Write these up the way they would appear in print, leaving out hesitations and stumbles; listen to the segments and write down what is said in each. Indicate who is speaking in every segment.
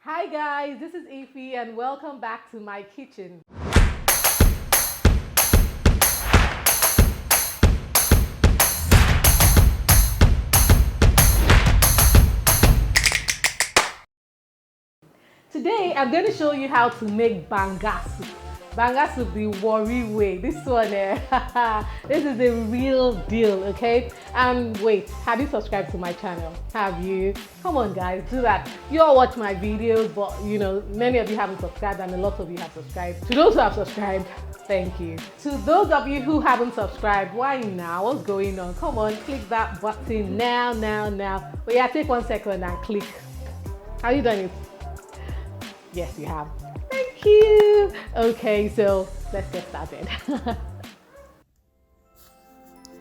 Speaker 1: Hi guys, this is Ify and welcome back to my kitchen. Today I'm going to show you how to make banga soup. Banga soup the worry way. This one, this is the real deal, okay? And wait, have you subscribed to my channel? Have you? Come on guys, do that. You all watch my videos, but you know, many of you haven't subscribed and a lot of you have subscribed. To those who have subscribed, thank you. To those of you who haven't subscribed, why now? What's going on? Come on, click that button now. But yeah, take 1 second and click. Have you done it? Yes, you have. Thank you. Okay, so let's get started.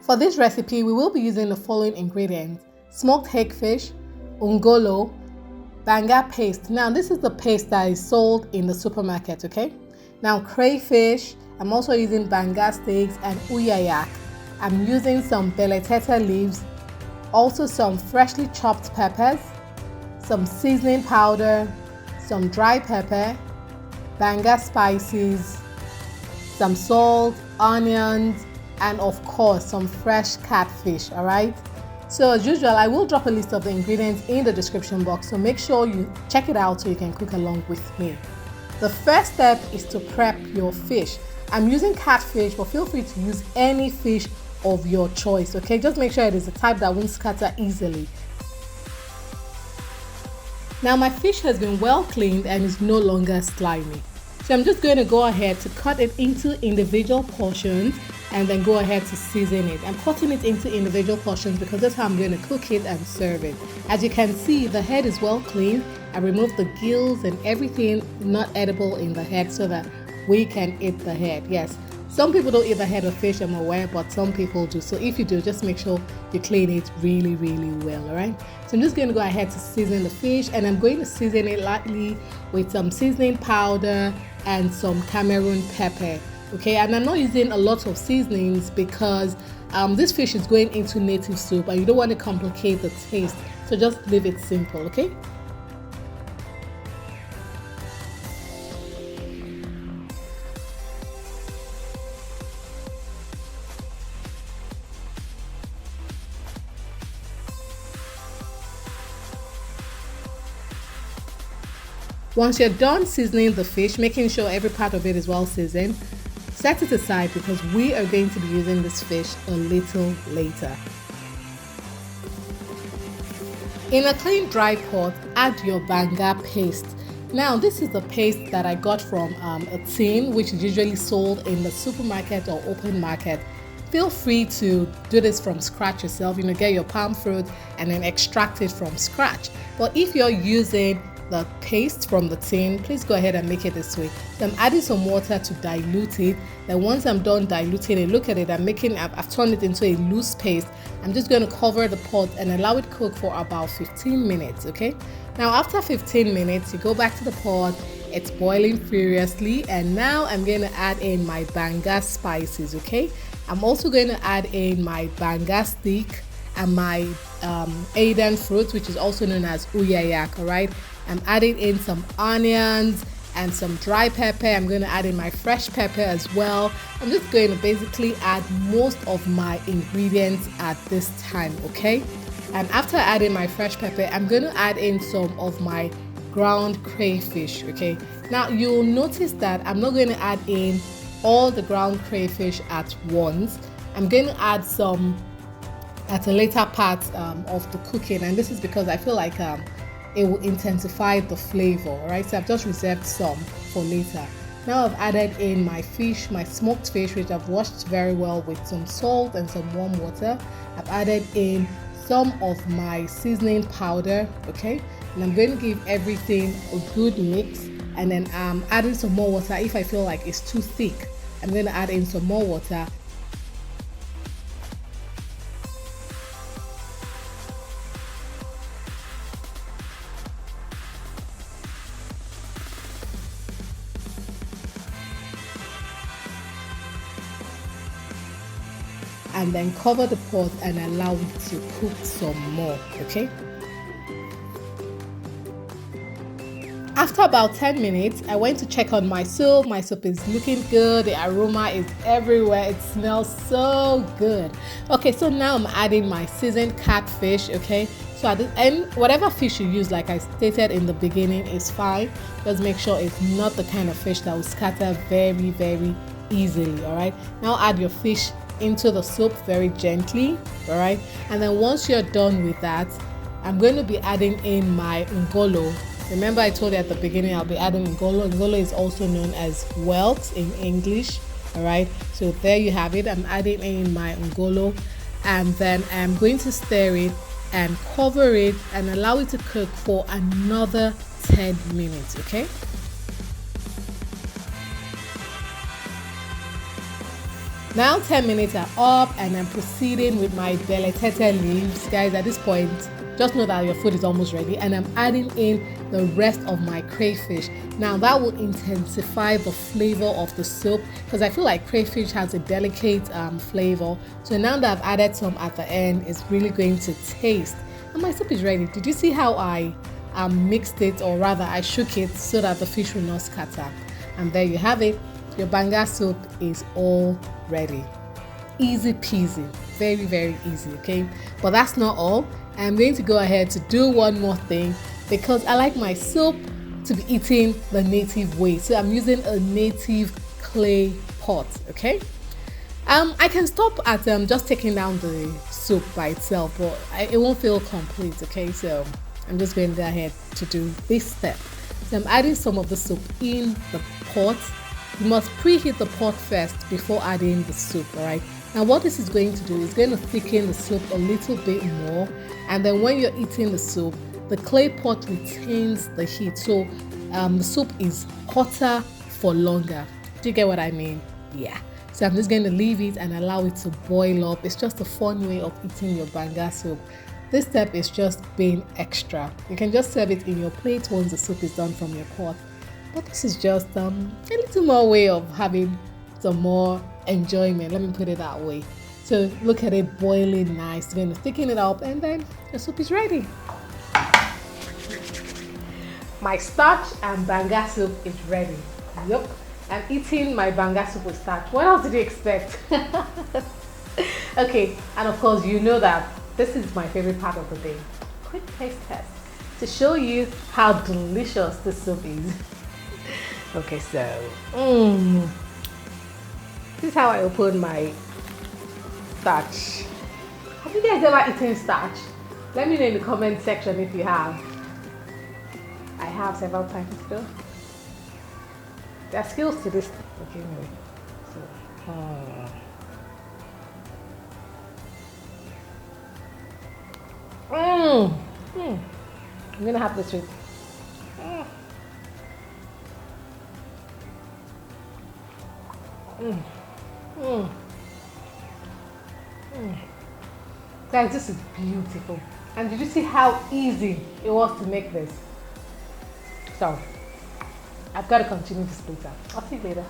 Speaker 1: For this recipe, we will be using the following ingredients: smoked hake fish, Ngolo, Banga paste. Now, this is the paste that is sold in the supermarket, okay? Now, crayfish, I'm also using Banga steaks and uyayak. I'm using some beletete leaves, also some freshly chopped peppers, some seasoning powder, some dry pepper, Banga spices, some salt, onions, and of course some fresh catfish. All right, so as usual, I will drop a list of the ingredients in the description box, so make sure you check it out so you can cook along with me. The first step is to prep your fish. I'm using catfish, but feel free to use any fish of your choice, okay? Just make sure it is a type that won't scatter easily. Now my fish has been well cleaned and is no longer slimy. So I'm just going to go ahead to cut it into individual portions and then go ahead to season it. I'm cutting it into individual portions because that's how I'm going to cook it and serve it. As you can see, the head is well cleaned. I removed the gills and everything not edible in the head so that we can eat the head. Yes, some people don't eat the head of fish, I'm aware, but some people do. So if you do, just make sure you clean it really well, all right? So I'm just going to go ahead to season the fish, and I'm going to season it lightly with some seasoning powder and some Cameroon pepper, okay? And I'm not using a lot of seasonings because this fish is going into native soup and you don't want to complicate the taste. So just leave it simple, okay? Once you're done seasoning the fish, making sure every part of it is well seasoned, set it aside because we are going to be using this fish a little later. In a clean dry pot, add your Banga paste. Now this is the paste that I got from a tin which is usually sold in the supermarket or open market. Feel free to do this from scratch yourself, get your palm fruit and then extract it from scratch. But if you're using the paste from the tin, please go ahead and make it this way. So I'm adding some water to dilute it. Then once I'm done diluting it, look at it, I've turned it into a loose paste. I'm just going to cover the pot and allow it cook for about 15 minutes, okay? Now after 15 minutes, you go back to the pot, it's boiling furiously, and now I'm going to add in my Banga spices, okay? I'm also going to add in my Banga stick and my aidan fruit, which is also known as uyayak, all right? I'm adding in some onions and some dry pepper. I'm going to add in my fresh pepper as well. I'm just going to basically add most of my ingredients at this time, okay? And after adding my fresh pepper, I'm going to add in some of my ground crayfish, okay? Now you'll notice that I'm not going to add in all the ground crayfish at once. I'm going to add some at a later part of the cooking, and this is because I feel like it will intensify the flavor, all right? So I've just reserved some for later. Now I've added in my fish, my smoked fish, which I've washed very well with some salt and some warm water. I've added in some of my seasoning powder, okay? And I'm going to give everything a good mix, and then adding some more water. If I feel like it's too thick, I'm going to add in some more water. And then cover the pot and allow it to cook some more, okay? After about 10 minutes, I went to check on my soup. My soup is looking good. The aroma is everywhere. It smells so good. Okay, so now I'm adding my seasoned catfish, okay? So at the end, whatever fish you use, like I stated in the beginning, is fine. Just make sure it's not the kind of fish that will scatter very, very easily, all right? Now add your fish into the soup very gently, all right? And then once you're done with that, I'm going to be adding in my Ngolo. Remember I told you at the beginning I'll be adding Ngolo. Ngolo is also known as Whelks in English, all right? So there you have it. I'm adding in my Ngolo, and then I'm going to stir it and cover it and allow it to cook for another 10 minutes, okay? Now 10 minutes are up and I'm proceeding with my beletete leaves. Guys, at this point, just know that your food is almost ready, and I'm adding in the rest of my crayfish. Now that will intensify the flavor of the soup, because I feel like crayfish has a delicate flavor. So now that I've added some at the end, it's really going to taste. And my soup is ready. Did you see how I mixed it, or rather I shook it so that the fish will not scatter? And there you have it. Your banga soup is all ready. Easy peasy, very, very easy, okay? But that's not all. I'm going to go ahead to do one more thing, because I like my soup to be eaten the native way. So I'm using a native clay pot, okay? I can stop at just taking down the soup by itself, but it won't feel complete, okay? So I'm just going to go ahead to do this step. So I'm adding some of the soup in the pot. You must preheat the pot first before adding the soup, all right? Now what this is going to do is going to thicken the soup a little bit more, and then when you're eating the soup, the clay pot retains the heat, so the soup is hotter for longer. Do you get what I mean? Yeah. So I'm just going to leave it and allow it to boil up. It's just a fun way of eating your banga soup. This step is just being extra. You can just serve it in your plate once the soup is done from your pot. But this is just a little more way of having some more enjoyment, let me put it that way. So look at it boiling nice. You're going to thicken it up, and then the soup is ready. My starch and banga soup is ready. Yep, I'm eating my banga soup with starch. What else did you expect? Okay, and of course you know that this is my favorite part of the day. Quick taste test to show you how delicious this soup is. Okay, so this is how I open my starch. Have you guys ever eaten starch? Let me know in the comment section if you have. I have several times though. There are skills to this. Okay, anyway. So, I'm gonna have this with. Guys, this is beautiful. And did you see how easy it was to make this? So, I've got to continue this later. I'll see you later.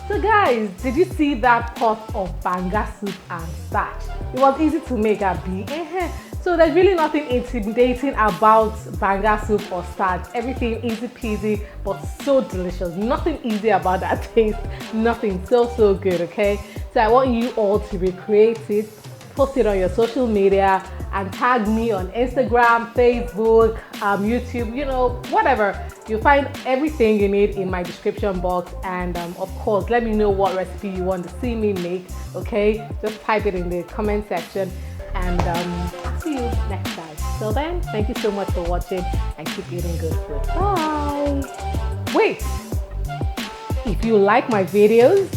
Speaker 1: So guys, did you see that pot of banga soup and starch? It was easy to make, Abby. So there's really nothing intimidating about banga soup or starch. Everything easy peasy, but so delicious. Nothing easy about that taste. Nothing. So good, okay? So I want you all to recreate it, post it on your social media, and tag me on Instagram, Facebook, YouTube, you know, whatever. You'll find everything you need in my description box. And of course, let me know what recipe you want to see me make, okay? Just type it in the comment section, and I'll see you next time. Till then, thank you so much for watching, and keep eating good food. Bye! Wait! If you like my videos,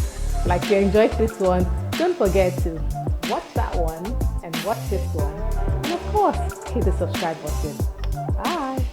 Speaker 1: like you enjoyed this one, don't forget to watch that one and watch this one. And of course, hit the subscribe button. Bye!